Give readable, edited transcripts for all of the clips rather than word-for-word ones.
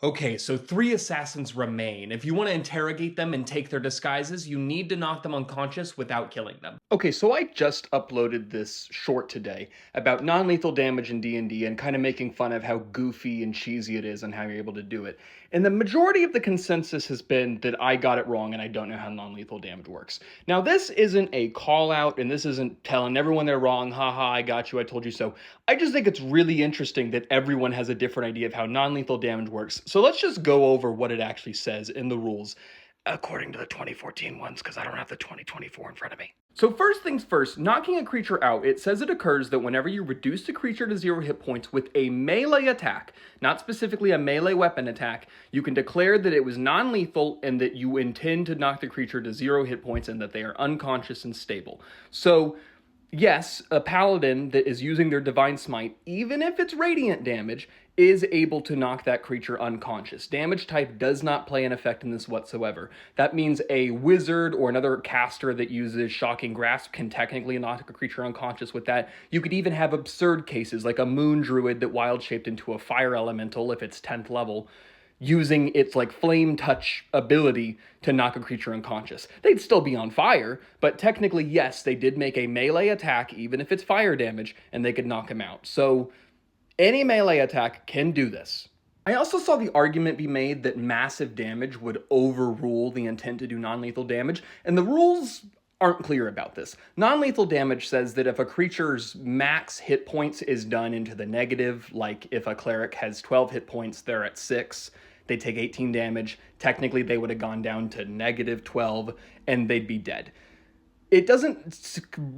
Okay, so 3 assassins remain. If you want to interrogate them and take their disguises, you need to knock them unconscious without killing them. Okay, so I just uploaded this short today about non-lethal damage in D&D and kind of making fun of how goofy and cheesy it is and how you're able to do it. And the majority of the consensus has been that I got it wrong and I don't know how non-lethal damage works. Now, this isn't a call out and this isn't telling everyone they're wrong, haha, I got you, I told you so. I just think it's really interesting that everyone has a different idea of how non-lethal damage works. So let's just go over what it actually says in the rules, according to the 2014 ones, because I don't have the 2024 in front of me. So first things first, knocking a creature out, it says it occurs that whenever you reduce the creature to 0 hit points with a melee attack, not specifically a melee weapon attack, you can declare that it was non-lethal and that you intend to knock the creature to 0 hit points and that they are unconscious and stable. So yes, a paladin that is using their divine smite, even if it's radiant damage, is able to knock that creature unconscious. Damage type does not play an effect in this whatsoever. That means a wizard or another caster that uses Shocking Grasp can technically knock a creature unconscious with that. You could even have absurd cases like a moon druid that wild shaped into a fire elemental if it's 10th level, using its like flame touch ability to knock a creature unconscious. They'd still be on fire, but technically, yes, they did make a melee attack, even if it's fire damage, and they could knock him out. So any melee attack can do this. I also saw the argument be made that massive damage would overrule the intent to do non-lethal damage, and the rules aren't clear about this. Non-lethal damage says that if a creature's max hit points is done into the negative, like if a cleric has 12 hit points, they're at 6, they take 18 damage, technically they would have gone down to negative 12, and they'd be dead. It doesn't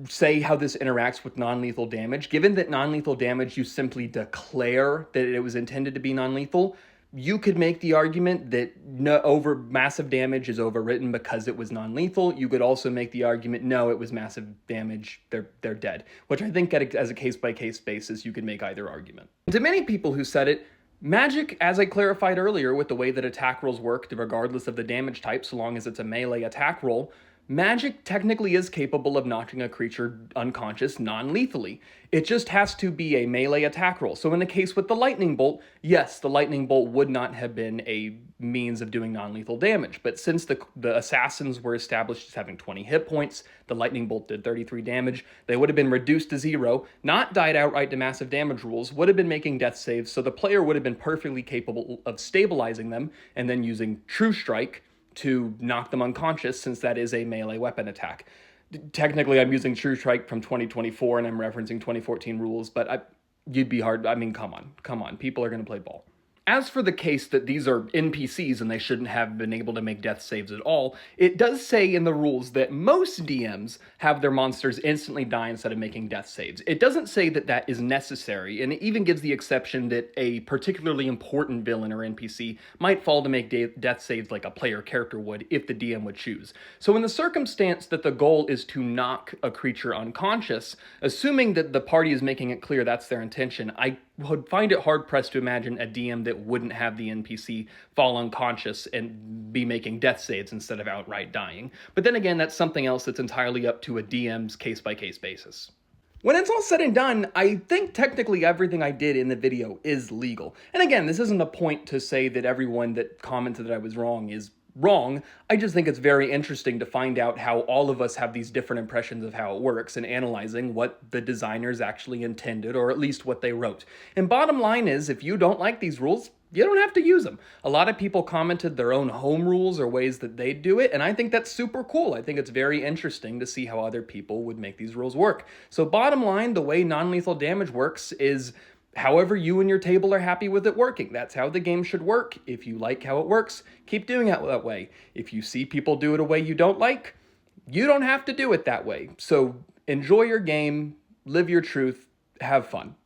say how this interacts with non-lethal damage. Given that non-lethal damage, you simply declare that it was intended to be non-lethal, you could make the argument that massive damage is overwritten because it was non-lethal. You could also make the argument, no, it was massive damage, they're dead. Which I think as a case-by-case basis, you could make either argument. To many people who said it, magic, as I clarified earlier with the way that attack rolls work, regardless of the damage type, so long as it's a melee attack roll, magic technically is capable of knocking a creature unconscious non-lethally. It just has to be a melee attack roll. So in the case with the lightning bolt, yes, the lightning bolt would not have been a means of doing non-lethal damage. But since the assassins were established as having 20 hit points, the lightning bolt did 33 damage, they would have been reduced to 0, not died outright to massive damage rules, would have been making death saves, so the player would have been perfectly capable of stabilizing them and then using True Strike to knock them unconscious, since that is a melee weapon attack. Technically, I'm using True Strike from 2024 and I'm referencing 2014 rules, but you'd be hard. I mean, come on. People are going to play ball. As for the case that these are NPCs and they shouldn't have been able to make death saves at all, it does say in the rules that most DMs have their monsters instantly die instead of making death saves. It doesn't say that that is necessary, and it even gives the exception that a particularly important villain or NPC might fall to make death saves like a player character would if the DM would choose. So in the circumstance that the goal is to knock a creature unconscious, assuming that the party is making it clear that's their intention, I would find it hard-pressed to imagine a DM that wouldn't have the NPC fall unconscious and be making death saves instead of outright dying. But then again, that's something else that's entirely up to a DM's case-by-case basis. When it's all said and done, I think technically everything I did in the video is legal. And again, this isn't a point to say that everyone that commented that I was wrong is wrong. I just think it's very interesting to find out how all of us have these different impressions of how it works and analyzing what the designers actually intended, or at least what they wrote. And bottom line is, if you don't like these rules, you don't have to use them. A lot of people commented their own home rules or ways that they do it, and I think that's super cool. I think it's very interesting to see how other people would make these rules work. So bottom line, the way non-lethal damage works is however you and your table are happy with it working. That's how the game should work. If you like how it works, keep doing it that way. If you see people do it a way you don't like, you don't have to do it that way. So enjoy your game, live your truth, have fun.